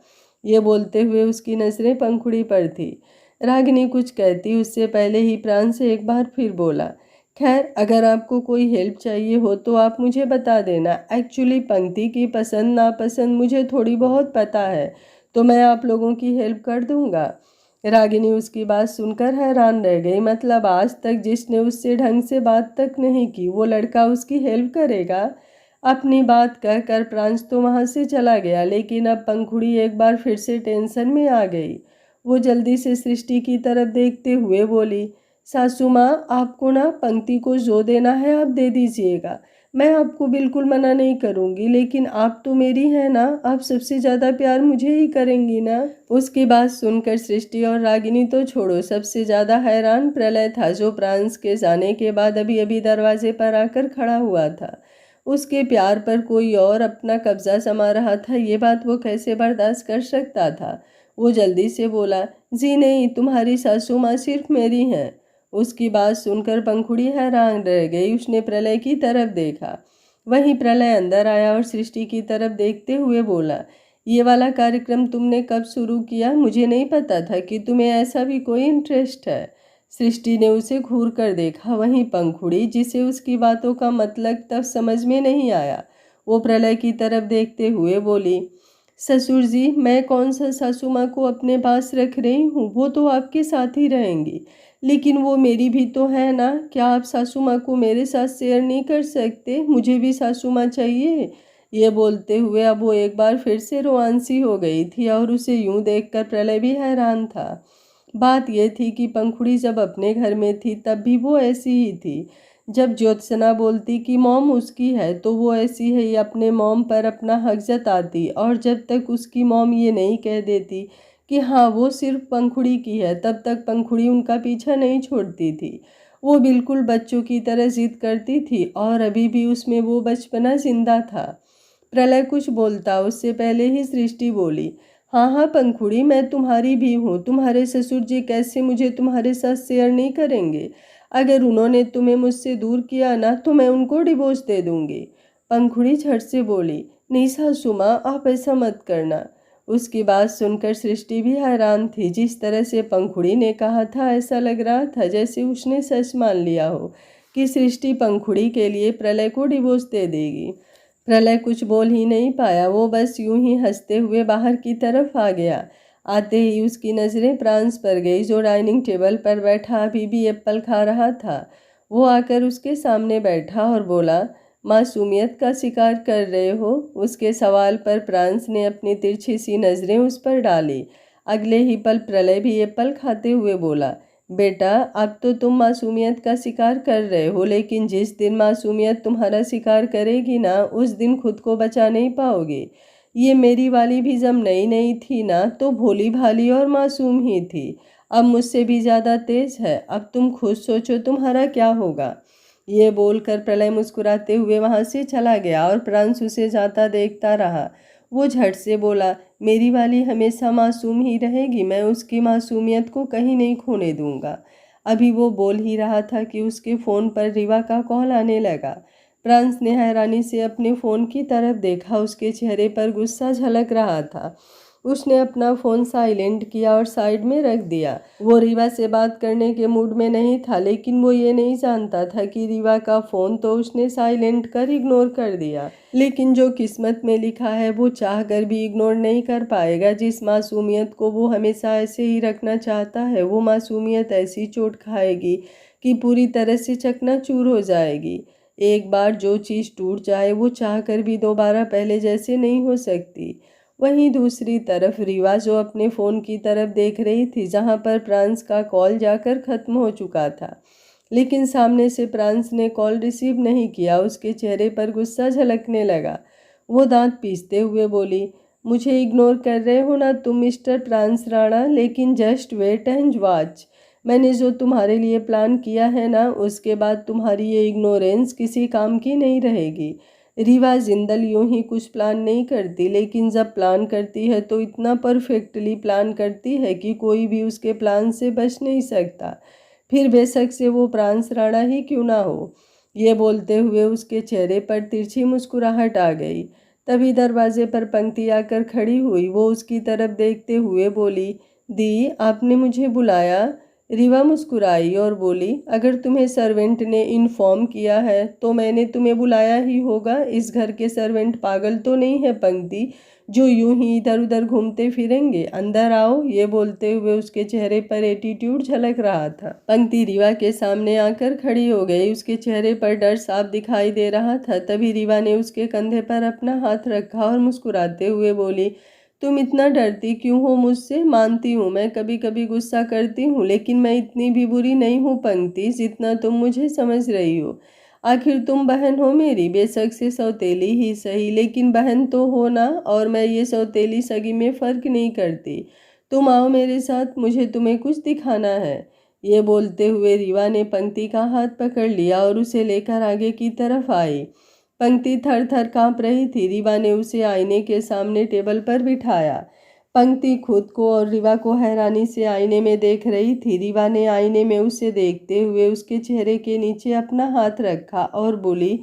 ये बोलते हुए उसकी नजरें पंखुड़ी पर थी। रागिनी कुछ कहती उससे पहले ही प्रांस से एक बार फिर बोला, खैर, अगर आपको कोई हेल्प चाहिए हो तो आप मुझे बता देना। एक्चुअली पंक्ति की पसंद नापसंद मुझे थोड़ी बहुत पता है, तो मैं आप लोगों की हेल्प कर दूंगा। रागिनी उसकी बात सुनकर हैरान रह गई। मतलब आज तक जिसने उससे ढंग से बात तक नहीं की, वो लड़का उसकी हेल्प करेगा? अपनी बात कहकर प्रांस तो वहां से चला गया, लेकिन अब पंखुड़ी एक बार फिर से टेंशन में आ गई। वो जल्दी से सृष्टि की तरफ देखते हुए बोली, सासू माँ, आपको ना पंक्ति को जो देना है आप दे दीजिएगा, मैं आपको बिल्कुल मना नहीं करूंगी, लेकिन आप तो मेरी हैं ना, आप सबसे ज़्यादा प्यार मुझे ही करेंगी ना। उसकी बात सुनकर सृष्टि और रागिनी तो छोड़ो, सबसे ज़्यादा हैरान प्रलय था, जो प्रांस के जाने के बाद अभी अभी दरवाजे पर आकर खड़ा हुआ था। उसके प्यार पर कोई और अपना कब्जा जमा रहा था, ये बात वो कैसे बर्दाश्त कर सकता था। वो जल्दी से बोला, जी नहीं, तुम्हारी सासू माँ सिर्फ मेरी हैं। उसकी बात सुनकर पंखुड़ी हैरान रह गई। उसने प्रलय की तरफ देखा। वहीं प्रलय अंदर आया और सृष्टि की तरफ देखते हुए बोला, ये वाला कार्यक्रम तुमने कब शुरू किया? मुझे नहीं पता था कि तुम्हें ऐसा भी कोई इंटरेस्ट है। सृष्टि ने उसे घूर कर देखा। वहीं पंखुड़ी, जिसे उसकी बातों का मतलब तब समझ में नहीं आया, वो प्रलय की तरफ देखते हुए बोली, ससुर जी, मैं कौन सा सासू माँ को अपने पास रख रही हूँ, वो तो आपके साथ ही रहेंगी, लेकिन वो मेरी भी तो है ना। क्या आप सासू माँ को मेरे साथ शेयर नहीं कर सकते? मुझे भी सासू माँ चाहिए। ये बोलते हुए अब वो एक बार फिर से रोमांसी हो गई थी और उसे यूं देखकर प्रलय भी हैरान था। बात यह थी कि पंखुड़ी जब अपने घर में थी तब भी वो ऐसी ही थी। जब ज्योत्सना बोलती कि मॉम उसकी है, तो वो ऐसी ही अपने मॉम पर अपना हक जताती, और जब तक उसकी मॉम ये नहीं कह देती कि हाँ वो सिर्फ पंखुड़ी की है, तब तक पंखुड़ी उनका पीछा नहीं छोड़ती थी। वो बिल्कुल बच्चों की तरह जिद करती थी और अभी भी उसमें वो बचपना जिंदा था। प्रलय कुछ बोलता उससे पहले ही सृष्टि बोली, हाँ हाँ पंखुड़ी, मैं तुम्हारी भी हूँ। तुम्हारे ससुर जी कैसे मुझे तुम्हारे साथ शेयर नहीं करेंगे? अगर उन्होंने तुम्हें मुझसे दूर किया ना, तो मैं उनको डिवोर्स दे दूंगी। पंखुड़ी झट से बोली, नहीं सासू माँ, आप ऐसा मत करना। उसकी बात सुनकर सृष्टि भी हैरान थी। जिस तरह से पंखुड़ी ने कहा था ऐसा लग रहा था जैसे उसने सच मान लिया हो कि सृष्टि पंखुड़ी के लिए प्रलय को डिवोर्स दे देगी। प्रलय कुछ बोल ही नहीं पाया, वो बस यूं ही हंसते हुए बाहर की तरफ आ गया। आते ही उसकी नज़रें प्रांस पर गई जो डाइनिंग टेबल पर बैठा अभी भी एप्पल खा रहा था। वो आकर उसके सामने बैठा और बोला, मासूमियत का शिकार कर रहे हो? उसके सवाल पर प्रांस ने अपनी तिरछी सी नज़रें उस पर डाली। अगले ही पल प्रलय भी एप्पल खाते हुए बोला, बेटा अब तो तुम मासूमियत का शिकार कर रहे हो, लेकिन जिस दिन मासूमियत तुम्हारा शिकार करेगी ना उस दिन खुद को बचा नहीं पाओगे। ये मेरी वाली भी जब नई नई थी ना तो भोली भाली और मासूम ही थी, अब मुझसे भी ज़्यादा तेज है। अब तुम खुद सोचो तुम्हारा क्या होगा। ये बोलकर प्रलय मुस्कुराते हुए वहाँ से चला गया और प्रांस उसे जाता देखता रहा। वो झट से बोला, मेरी वाली हमेशा मासूम ही रहेगी, मैं उसकी मासूमियत को कहीं नहीं खोने दूंगा। अभी वो बोल ही रहा था कि उसके फ़ोन पर रीवा का कॉल आने लगा। प्रांस ने हैरानी से अपने फ़ोन की तरफ देखा, उसके चेहरे पर गुस्सा झलक रहा था। उसने अपना फ़ोन साइलेंट किया और साइड में रख दिया। वो रीवा से बात करने के मूड में नहीं था, लेकिन वो ये नहीं जानता था कि रीवा का फ़ोन तो उसने साइलेंट कर इग्नोर कर दिया। लेकिन जो किस्मत में लिखा है वो चाह कर भी इग्नोर नहीं कर पाएगा। जिस मासूमियत को वो हमेशा ऐसे ही रखना चाहता है वो मासूमियत ऐसी चोट खाएगी कि पूरी तरह से चकनाचूर हो जाएगी। एक बार जो चीज़ टूट जाए वो चाह कर भी दोबारा पहले जैसे नहीं हो सकती। वहीं दूसरी तरफ रीवा जो अपने फ़ोन की तरफ देख रही थी जहां पर प्रांस का कॉल जाकर ख़त्म हो चुका था, लेकिन सामने से प्रांस ने कॉल रिसीव नहीं किया। उसके चेहरे पर गुस्सा झलकने लगा। वो दांत पीसते हुए बोली, मुझे इग्नोर कर रहे हो ना तुम मिस्टर प्रांस राणा, लेकिन जस्ट वेट एंड वॉच। मैंने जो तुम्हारे लिए प्लान किया है ना उसके बाद तुम्हारी ये इग्नोरेंस किसी काम की नहीं रहेगी। रीवा जिंदल यूं ही कुछ प्लान नहीं करती, लेकिन जब प्लान करती है तो इतना परफेक्टली प्लान करती है कि कोई भी उसके प्लान से बच नहीं सकता, फिर बेशक से वो प्रांस राणा ही क्यों ना हो। ये बोलते हुए उसके चेहरे पर तिरछी मुस्कुराहट आ गई। तभी दरवाजे पर पंक्ति आकर खड़ी हुई। वो उसकी तरफ देखते हुए बोली, दी आपने मुझे बुलाया? रीवा मुस्कुराई और बोली, अगर तुम्हें सर्वेंट ने इन्फॉर्म किया है तो मैंने तुम्हें बुलाया ही होगा। इस घर के सर्वेंट पागल तो नहीं है पंक्ति जो यूं ही इधर उधर घूमते फिरेंगे। अंदर आओ। ये बोलते हुए उसके चेहरे पर एटीट्यूड झलक रहा था। पंक्ति रीवा के सामने आकर खड़ी हो गई। उसके चेहरे पर डर साफ दिखाई दे रहा था। तभी रीवा ने उसके कंधे पर अपना हाथ रखा और मुस्कुराते हुए बोली, तुम इतना डरती क्यों हो मुझसे? मानती हूँ मैं कभी कभी गुस्सा करती हूँ, लेकिन मैं इतनी भी बुरी नहीं हूँ पंक्ति जितना तुम मुझे समझ रही हो। आखिर तुम बहन हो मेरी, बेशक से सौतेली ही सही, लेकिन बहन तो हो ना। और मैं ये सौतेली सगी में फ़र्क नहीं करती। तुम आओ मेरे साथ, मुझे तुम्हें कुछ दिखाना है। ये बोलते हुए रीवा ने पंक्ति का हाथ पकड़ लिया और उसे लेकर आगे की तरफ आई। पंक्ति थर थर काँप रही थी। रीवा ने उसे आईने के सामने टेबल पर बिठाया। पंक्ति खुद को और रीवा को हैरानी से आईने में देख रही थी। रीवा ने आईने में उसे देखते हुए उसके चेहरे के नीचे अपना हाथ रखा और बोली,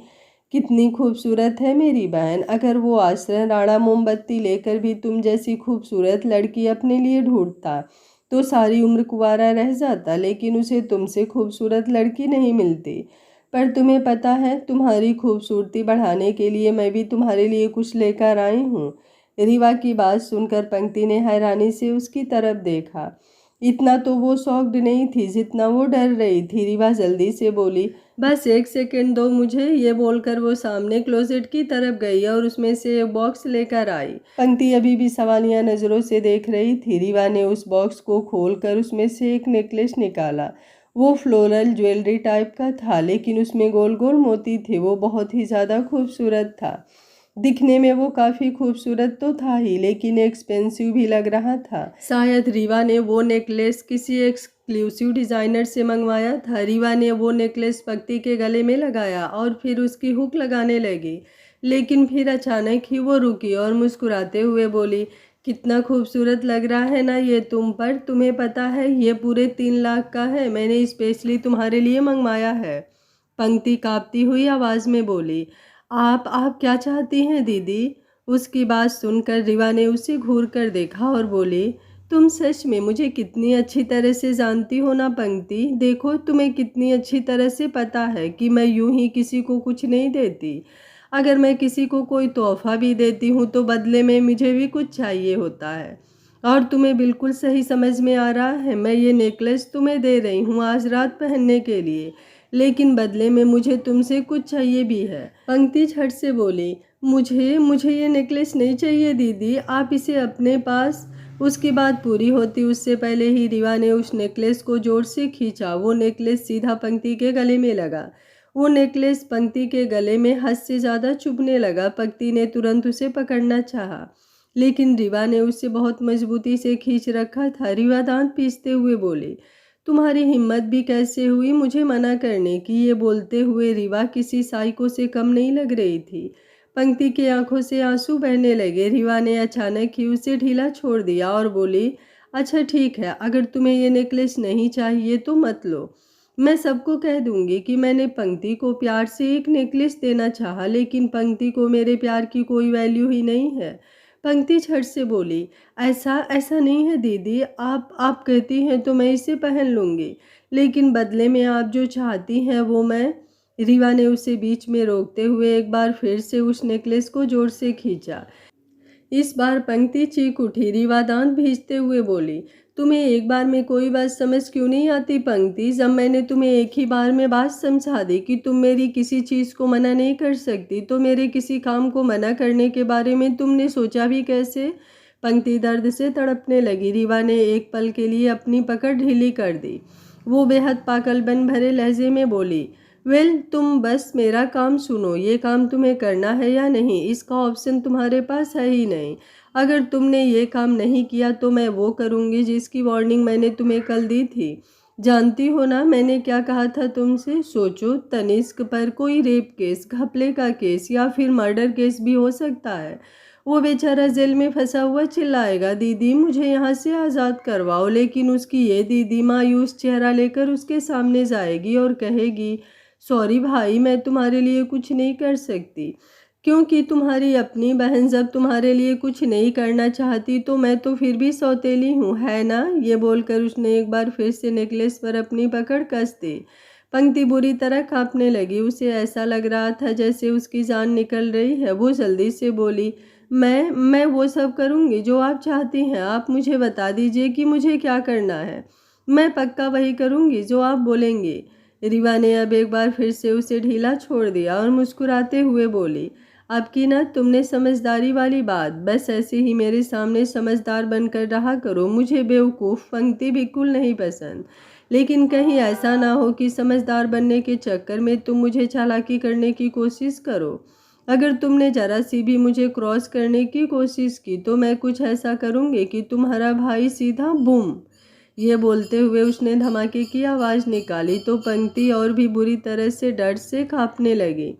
कितनी खूबसूरत है मेरी बहन। अगर वो आश्रय राणा मोमबत्ती लेकर भी तुम जैसी खूबसूरत लड़की अपने लिए ढूंढता तो सारी उम्र कुंवारा रह जाता, लेकिन उसे तुमसे खूबसूरत लड़की नहीं मिलती। पर तुम्हें पता है, तुम्हारी खूबसूरती बढ़ाने के लिए मैं भी तुम्हारे लिए कुछ लेकर आई हूँ। रीवा की बात सुनकर पंक्ति ने हैरानी से उसकी तरफ देखा। इतना तो वो शॉक्ड नहीं थी जितना वो डर रही थी। रीवा जल्दी से बोली, बस एक सेकेंड दो मुझे। ये बोलकर वो सामने क्लोजेट की तरफ गई और उसमें से एक बॉक्स लेकर आई। पंक्ति अभी भी सवालिया नज़रों से देख रही थी। रीवा ने उस बॉक्स को खोलकर उसमें से एक नेकलेस निकाला। वो फ्लोरल ज्वेलरी टाइप का था, लेकिन उसमें गोल गोल मोती थे। वो बहुत ही ज़्यादा खूबसूरत था। दिखने में वो काफ़ी खूबसूरत तो था ही, लेकिन एक्सपेंसिव भी लग रहा था। शायद रीवा ने वो नेकलेस किसी एक्सक्लूसिव डिज़ाइनर से मंगवाया था। रीवा ने वो नेकलेस पंक्ति के गले में लगाया और फिर उसकी हुक लगाने लगी, लेकिन फिर अचानक ही वो रुकी और मुस्कुराते हुए बोली, कितना खूबसूरत लग रहा है ना ये तुम पर। तुम्हें पता है ये पूरे 3 लाख का है, मैंने स्पेशली तुम्हारे लिए मंगवाया है। पंक्ति कांपती हुई आवाज़ में बोली, आप क्या चाहती हैं दीदी? उसकी बात सुनकर रीवा ने उसे घूर कर देखा और बोली, तुम सच में मुझे कितनी अच्छी तरह से जानती हो ना पंक्ति। देखो तुम्हें कितनी अच्छी तरह से पता है कि मैं यूं ही किसी को कुछ नहीं देती। अगर मैं किसी को कोई तोहफा भी देती हूँ तो बदले में मुझे भी कुछ चाहिए होता है। और तुम्हें बिल्कुल सही समझ में आ रहा है, मैं ये नेकलेस तुम्हें दे रही हूँ आज रात पहनने के लिए, लेकिन बदले में मुझे तुमसे कुछ चाहिए भी है। पंक्ति झट से बोली, मुझे ये नेकलेस नहीं चाहिए दीदी, आप इसे अपने पास। उसकी बात पूरी होती उससे पहले ही रीवा ने उस नेकलेस को जोर से खींचा। वो नेकलेस सीधा पंक्ति के गले में लगा। वो नेकलेस पंक्ति के गले में हद से ज़्यादा चुभने लगा। पंक्ति ने तुरंत उसे पकड़ना चाहा, लेकिन रीवा ने उसे बहुत मजबूती से खींच रखा था। रीवा दांत पीसते हुए बोली, तुम्हारी हिम्मत भी कैसे हुई मुझे मना करने की। ये बोलते हुए रीवा किसी साइको से कम नहीं लग रही थी। पंक्ति की आंखों से आंसू बहने लगे। रीवा ने अचानक ही उसे ढीला छोड़ दिया और बोली, अच्छा ठीक है, अगर तुम्हें ये नेकलेस नहीं चाहिए तो मत लो। मैं सबको कह दूंगी कि मैंने पंक्ति को प्यार से एक नेकलेस देना चाहा, लेकिन पंक्ति को मेरे प्यार की कोई वैल्यू ही नहीं है। पंक्ति झट से बोली, ऐसा ऐसा नहीं है दीदी, आप कहती हैं तो मैं इसे पहन लूँगी, लेकिन बदले में आप जो चाहती हैं वो मैं। रीवा ने उसे बीच में रोकते हुए एक बार फिर से उस नेकलेस को जोर से खींचा। इस बार पंक्ति चीख उठी। रीवा दांत भींचते हुए बोली, तुम्हें एक बार में कोई बात समझ क्यों नहीं आती पंक्ति? जब मैंने तुम्हें एक ही बार में बात समझा दी कि तुम मेरी किसी चीज़ को मना नहीं कर सकती, तो मेरे किसी काम को मना करने के बारे में तुमने सोचा भी कैसे? पंक्ति दर्द से तड़पने लगी। रीवा ने एक पल के लिए अपनी पकड़ ढीली कर दी। वो बेहद पागलपन भरे लहजे में बोली, वेल तुम बस मेरा काम सुनो। ये काम तुम्हें करना है या नहीं, इसका ऑप्शन तुम्हारे पास है ही नहीं। अगर तुमने ये काम नहीं किया तो मैं वो करूँगी जिसकी वार्निंग मैंने तुम्हें कल दी थी। जानती हो ना मैंने क्या कहा था तुमसे? सोचो, तनिष्क पर कोई रेप केस, घपले का केस या फिर मर्डर केस भी हो सकता है। वो बेचारा जेल में फंसा हुआ चिल्लाएगा, दीदी मुझे यहाँ से आज़ाद करवाओ। लेकिन उसकी ये दीदी मायूस चेहरा लेकर उसके सामने जाएगी और कहेगी, सॉरी भाई, मैं तुम्हारे लिए कुछ नहीं कर सकती, क्योंकि तुम्हारी अपनी बहन जब तुम्हारे लिए कुछ नहीं करना चाहती तो मैं तो फिर भी सौतेली हूँ, है ना? ये बोलकर उसने एक बार फिर से नेकलेस पर अपनी पकड़ कस दी। पंक्ति बुरी तरह कांपने लगी। उसे ऐसा लग रहा था जैसे उसकी जान निकल रही है। वो जल्दी से बोली, मैं वो सब करूँगी जो आप चाहती हैं। आप मुझे बता दीजिए कि मुझे क्या करना है, मैं पक्का वही करूँगी जो आप बोलेंगे। रीवा ने अब एक बार फिर से उसे ढीला छोड़ दिया और मुस्कुराते हुए बोली, अब की ना तुमने समझदारी वाली बात, बस ऐसे ही मेरे सामने समझदार बनकर रहा करो। मुझे बेवकूफ़ पंक्ति बिल्कुल नहीं पसंद, लेकिन कहीं ऐसा ना हो कि समझदार बनने के चक्कर में तुम मुझे चालाकी करने की कोशिश करो। अगर तुमने जरा सी भी मुझे क्रॉस करने की कोशिश की तो मैं कुछ ऐसा करूँगी कि तुम्हारा भाई सीधा बूम। ये बोलते हुए उसने धमाके की आवाज़ निकाली तो पंक्ति और भी बुरी तरह से डर से कांपने लगी।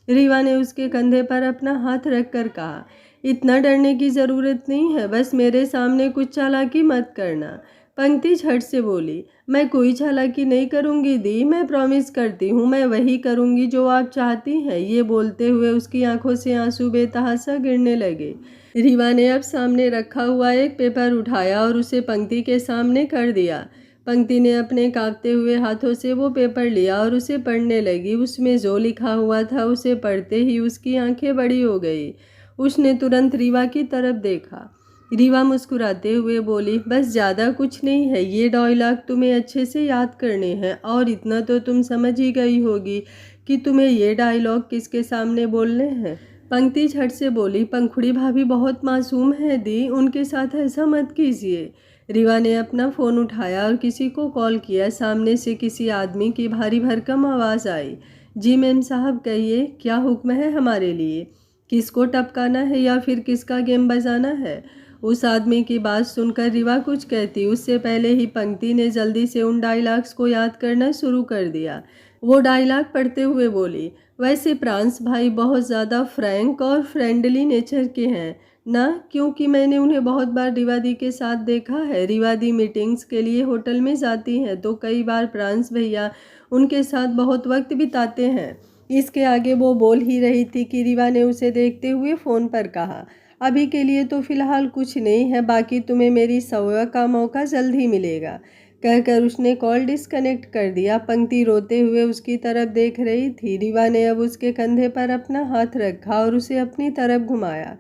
रीवा ने उसके कंधे पर अपना हाथ रखकर कहा, इतना डरने की ज़रूरत नहीं है, बस मेरे सामने कुछ चालाकी मत करना। पंक्ति झट से बोली, मैं कोई चालाकी नहीं करूँगी दी, मैं प्रॉमिस करती हूँ, मैं वही करूँगी जो आप चाहती हैं। ये बोलते हुए उसकी आंखों से आंसू बेतहाशा गिरने लगे। रीवा ने अब सामने रखा हुआ एक पेपर उठाया और उसे पंक्ति के सामने कर दिया। पंक्ति ने अपने कांपते हुए हाथों से वो पेपर लिया और उसे पढ़ने लगी। उसमें जो लिखा हुआ था उसे पढ़ते ही उसकी आंखें बड़ी हो गई। उसने तुरंत रीवा की तरफ देखा। रीवा मुस्कुराते हुए बोली, बस ज़्यादा कुछ नहीं है, ये डायलॉग तुम्हें अच्छे से याद करने हैं, और इतना तो तुम समझ ही गई होगी कि तुम्हें ये डायलॉग किसके सामने बोलने हैं। पंक्ति झट से बोली, पंखुड़ी भाभी बहुत मासूम है दी, उनके साथ ऐसा मत कीजिए। रीवा ने अपना फ़ोन उठाया और किसी को कॉल किया। सामने से किसी आदमी की भारी भरकम आवाज़ आई, जी मैम साहब कहिए, क्या हुक्म है हमारे लिए? किसको टपकाना है या फिर किसका गेम बजाना है? उस आदमी की बात सुनकर रीवा कुछ कहती उससे पहले ही पंक्ति ने जल्दी से उन डायलॉग्स को याद करना शुरू कर दिया। वो डायलॉग पढ़ते हुए बोली, वैसे प्रांस भाई बहुत ज़्यादा फ्रैंक और फ्रेंडली नेचर के हैं ना, क्योंकि मैंने उन्हें बहुत बार रिवादी के साथ देखा है। रिवादी मीटिंग्स के लिए होटल में जाती हैं तो कई बार प्रांस भैया उनके साथ बहुत वक्त बिताते हैं। इसके आगे वो बोल ही रही थी कि रीवा ने उसे देखते हुए फ़ोन पर कहा, अभी के लिए तो फ़िलहाल कुछ नहीं है, बाकी तुम्हें मेरी सेवा का मौका जल्द ही मिलेगा। कहकर उसने कॉल डिस्कनेक्ट कर दिया। पंक्ति रोते हुए उसकी तरफ देख रही थी। रीवा ने अब उसके कंधे पर अपना हाथ रखा और उसे अपनी तरफ घुमाया।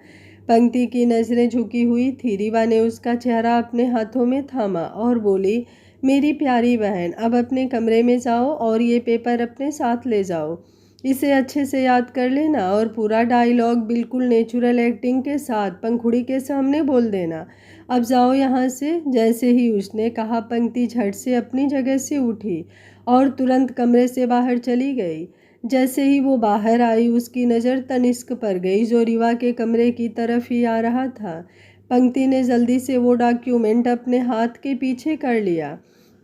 पंक्ति की नज़रें झुकी हुई थी। रीवा ने उसका चेहरा अपने हाथों में थामा और बोली, मेरी प्यारी बहन, अब अपने कमरे में जाओ और ये पेपर अपने साथ ले जाओ। इसे अच्छे से याद कर लेना और पूरा डायलॉग बिल्कुल नेचुरल एक्टिंग के साथ पंखुड़ी के सामने बोल देना। अब जाओ यहाँ से। जैसे ही उसने कहा, पंक्ति झट से अपनी जगह से उठी और तुरंत कमरे से बाहर चली गई। जैसे ही वो बाहर आई, उसकी नज़र तनिष्क पर गई, जो रीवा के कमरे की तरफ ही आ रहा था। पंक्ति ने जल्दी से वो डॉक्यूमेंट अपने हाथ के पीछे कर लिया।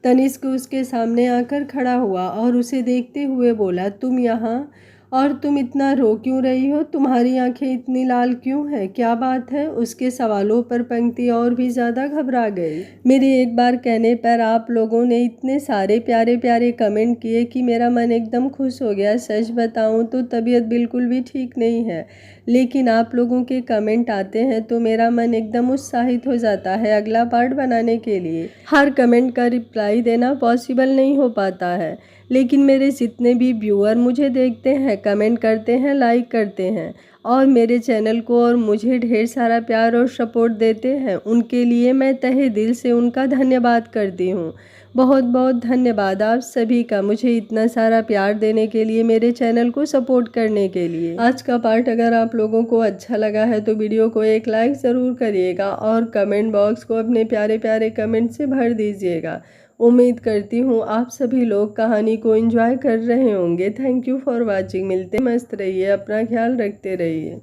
तनिष्क उसके सामने आकर खड़ा हुआ और उसे देखते हुए बोला, तुम यहाँ? और तुम इतना रो क्यों रही हो? तुम्हारी आंखें इतनी लाल क्यों हैं? क्या बात है? उसके सवालों पर पंक्ति और भी ज़्यादा घबरा गई। मेरे एक बार कहने पर आप लोगों ने इतने सारे प्यारे प्यारे कमेंट किए कि मेरा मन एकदम खुश हो गया। सच बताऊं तो तबीयत बिल्कुल भी ठीक नहीं है, लेकिन आप लोगों के कमेंट आते हैं तो मेरा मन एकदम उत्साहित हो जाता है अगला पार्ट बनाने के लिए। हर कमेंट का रिप्लाई देना पॉसिबल नहीं हो पाता है, लेकिन मेरे जितने भी व्यूअर मुझे देखते हैं, कमेंट करते हैं, लाइक करते हैं और मेरे चैनल को और मुझे ढेर सारा प्यार और सपोर्ट देते हैं, उनके लिए मैं तहे दिल से उनका धन्यवाद करती हूँ। बहुत बहुत धन्यवाद आप सभी का, मुझे इतना सारा प्यार देने के लिए, मेरे चैनल को सपोर्ट करने के लिए। आज का पार्ट अगर आप लोगों को अच्छा लगा है तो वीडियो को एक लाइक ज़रूर करिएगा और कमेंट बॉक्स को अपने प्यारे प्यारे कमेंट से भर दीजिएगा। उम्मीद करती हूँ आप सभी लोग कहानी को एंजॉय कर रहे होंगे। Thank you for watching. मिलते मस्त रहिए, अपना ख्याल रखते रहिए।